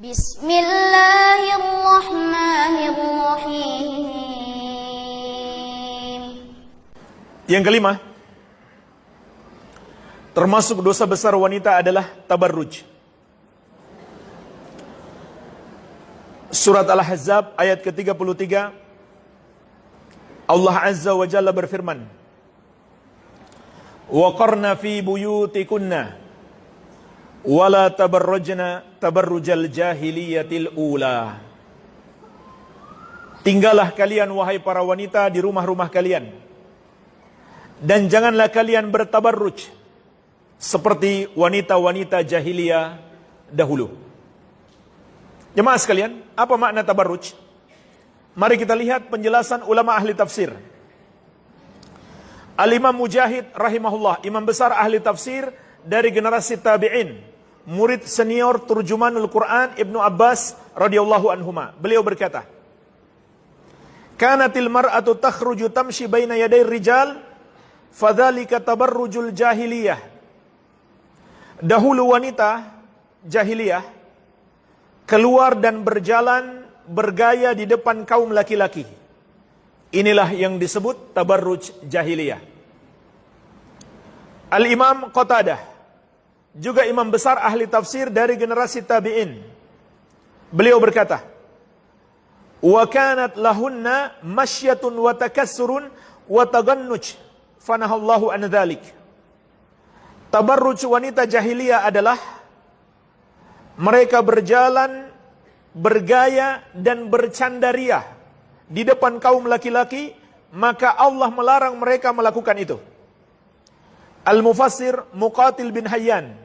Bismillahirrahmanirrahim. Yang kelima, termasuk dosa besar wanita adalah tabarruj. Surat Al-Ahzab ayat ke-33, Allah Azza wa Jalla berfirman, "Wa qarna fi buyutikunna wa la tabarrujna tabarrujal jahiliyatil ula." Tinggallah kalian wahai para wanita di rumah-rumah kalian, dan janganlah kalian bertabarruj seperti wanita-wanita jahiliyah dahulu. Jemaah sekalian, apa makna tabarruj? Mari kita lihat penjelasan ulama ahli tafsir. Al-Imam Mujahid rahimahullah, imam besar ahli tafsir dari generasi tabi'in, murid senior turjumanul Quran Ibnu Abbas radhiyallahu anhuma. Beliau berkata, "Kanatil mar'atu takhruju tamshi baina yaday rijal, fadzalika tabarrujul jahiliyah." Dahulu wanita jahiliyah keluar dan berjalan bergaya di depan kaum laki-laki. Inilah yang disebut tabarruj jahiliyah. Al-Imam Qatadah, juga imam besar ahli tafsir dari generasi tabi'in, beliau berkata, "Wa kanat lahunna masyatun wa takassurun wa tagannuj fanahallahu an dzalik." Tabarruj wanita jahiliyah adalah mereka berjalan, bergaya dan bercandariah di depan kaum laki-laki, maka Allah melarang mereka melakukan itu. Al-Mufassir Muqatil bin Hayyan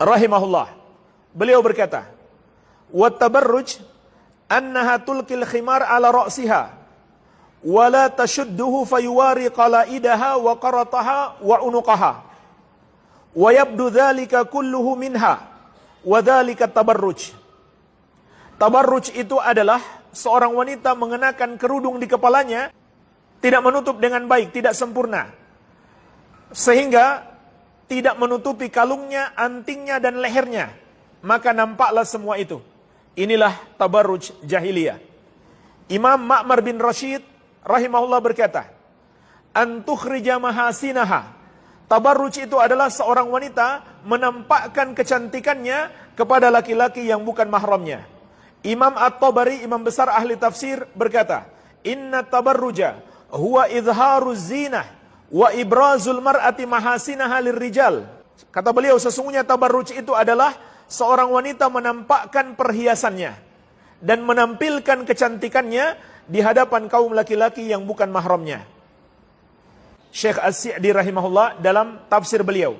rahimahullah, beliau berkata, "Wa tabarruj annaha tulqil khimar ala ra'siha wa la tashudduhu fayuwari qalaidaha wa qarataha wa unuqaha wa yabdu dzalika kulluhu minha wa dzalika tabarruj." Tabarruj itu adalah seorang wanita mengenakan kerudung di kepalanya, tidak menutup dengan baik, tidak sempurna, sehingga tidak menutupi kalungnya, antingnya dan lehernya, maka nampaklah semua itu. Inilah tabarruj jahiliyah. Imam Ma'mar bin Rashid rahimahullah berkata, "An tukhrija mahasinaha." Tabarruj itu adalah seorang wanita menampakkan kecantikannya kepada laki-laki yang bukan mahramnya. Imam At-Tabari, imam besar ahli tafsir, berkata, "Inna tabarruja huwa izharuz zinah wa ibrazul mar'ati mahasinaha lirrijal." Kata beliau, sesungguhnya tabarruj itu adalah seorang wanita menampakkan perhiasannya dan menampilkan kecantikannya di hadapan kaum laki-laki yang bukan mahramnya. Syekh As-Sa'di rahimahullah dalam tafsir beliau,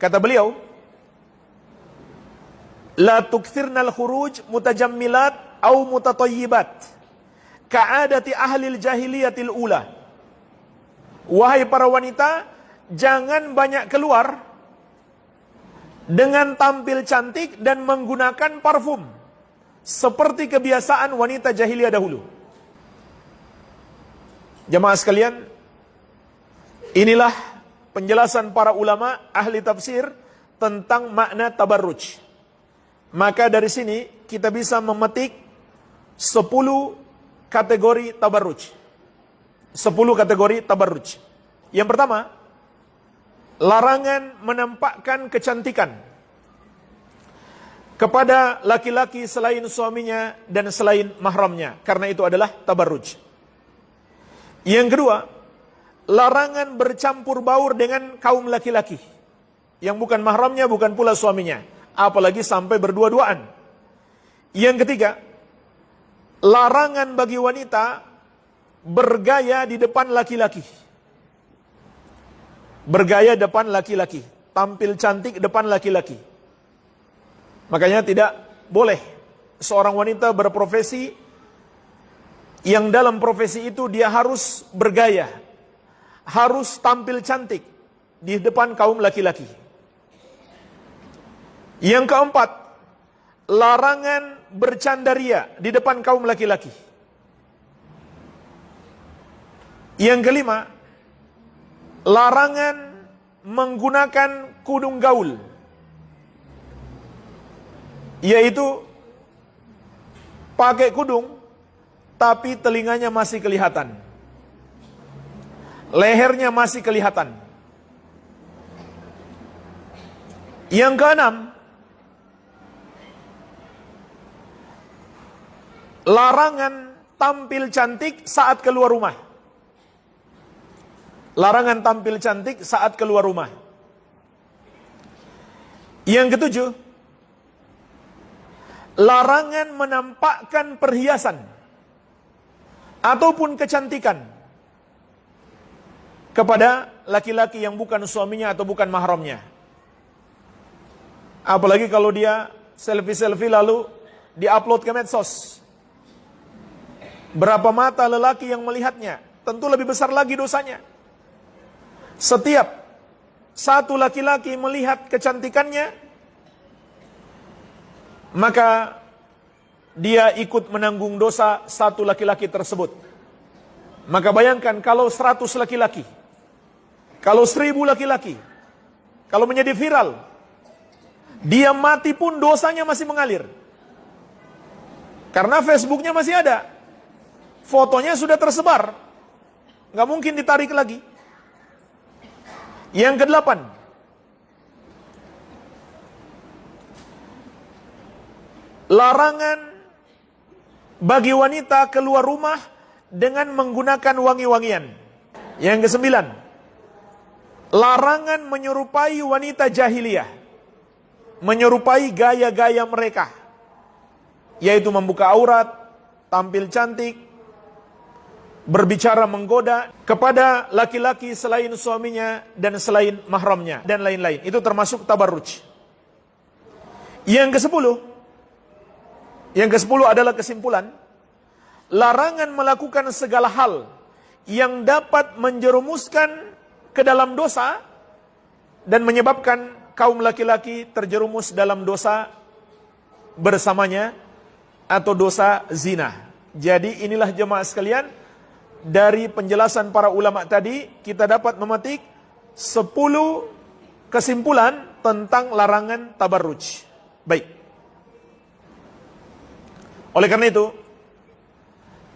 kata beliau, "La tukthirnal khuruj mutajammilat au mutatayyibat ka'adati ahlil jahiliyatil ula." Wahai para wanita, jangan banyak keluar dengan tampil cantik dan menggunakan parfum seperti kebiasaan wanita jahiliyah dahulu. Jemaah sekalian, inilah penjelasan para ulama ahli tafsir tentang makna tabarruj. Maka dari sini kita bisa memetik 10 kategori tabarruj. 10 kategori tabarruj. Yang pertama, larangan menampakkan kecantikan kepada laki-laki selain suaminya dan selain mahramnya, karena itu adalah tabarruj. Yang kedua, larangan bercampur baur dengan kaum laki-laki yang bukan mahramnya, bukan pula suaminya, apalagi sampai berdua-duaan. Yang ketiga, larangan bagi wanita bergaya di depan laki-laki. Bergaya depan laki-laki, tampil cantik depan laki-laki. Makanya tidak boleh seorang wanita berprofesi yang dalam profesi itu dia harus bergaya, harus tampil cantik di depan kaum laki-laki. Yang keempat, larangan bercandaria di depan kaum laki-laki. Yang kelima, larangan menggunakan kudung gaul. yaitu pakai kudung tapi telinganya masih kelihatan, lehernya masih kelihatan. Yang keenam, larangan tampil cantik saat keluar rumah. Larangan tampil cantik saat keluar rumah. Yang ketujuh, larangan menampakkan perhiasan ataupun kecantikan kepada laki-laki yang bukan suaminya atau bukan mahramnya. Apalagi kalau dia selfie-selfie lalu diupload ke medsos. Berapa mata lelaki yang melihatnya, tentu lebih besar lagi dosanya. Setiap satu laki-laki melihat kecantikannya, maka dia ikut menanggung dosa satu laki-laki tersebut. Maka bayangkan kalau 100 laki-laki, kalau 1000 laki-laki, kalau menjadi viral, dia mati pun dosanya masih mengalir. Karena Facebooknya masih ada, fotonya sudah tersebar, nggak mungkin ditarik lagi. Yang kedelapan, larangan bagi wanita keluar rumah dengan menggunakan wangi-wangian. Yang kesembilan, larangan menyerupai wanita jahiliyah, menyerupai gaya-gaya mereka, yaitu membuka aurat, tampil cantik, berbicara menggoda kepada laki-laki selain suaminya dan selain mahramnya dan lain-lain. Itu termasuk tabarruj. Yang ke-10 adalah kesimpulan, larangan melakukan segala hal yang dapat menjerumuskan ke dalam dosa dan menyebabkan kaum laki-laki terjerumus dalam dosa bersamanya atau dosa zina. Jadi inilah jemaah sekalian, dari penjelasan para ulama tadi kita dapat memetik 10 kesimpulan tentang larangan tabarruj. Baik. Oleh karena itu,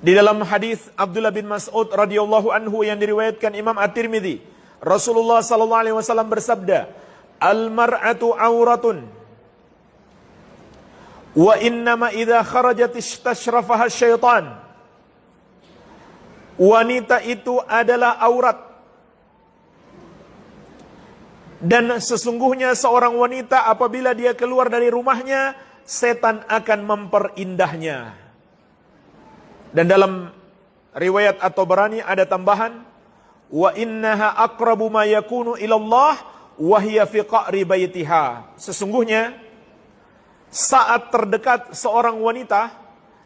di dalam hadis Abdullah bin Mas'ud radhiyallahu anhu yang diriwayatkan Imam At-Tirmidzi, Rasulullah sallallahu alaihi wasallam bersabda, "Al-mar'atu auratun wa innama idza kharajat istashrafaha syaitan." Wanita itu adalah aurat, dan sesungguhnya seorang wanita apabila dia keluar dari rumahnya, setan akan memperindah. Dan dalam riwayat At-Tabarani ada tambahan, wa innaha aqrabu ma yakunu ilallah wa hiya fi qa'ri baitiha. Sesungguhnya saat terdekat seorang wanita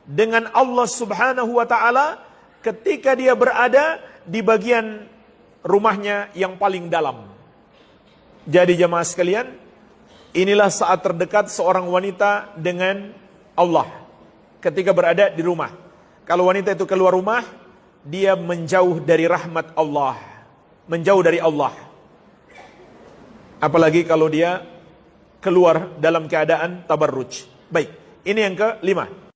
dengan Allah Subhanahu wa taala ketika dia berada di bagian rumahnya yang paling dalam. Jadi jemaah sekalian, inilah saat terdekat seorang wanita dengan Allah ketika berada di rumah. Kalau wanita itu keluar rumah, dia menjauh dari rahmat Allah, menjauh dari Allah. Apalagi kalau dia keluar dalam keadaan tabarruj. Baik, ini yang ke-5.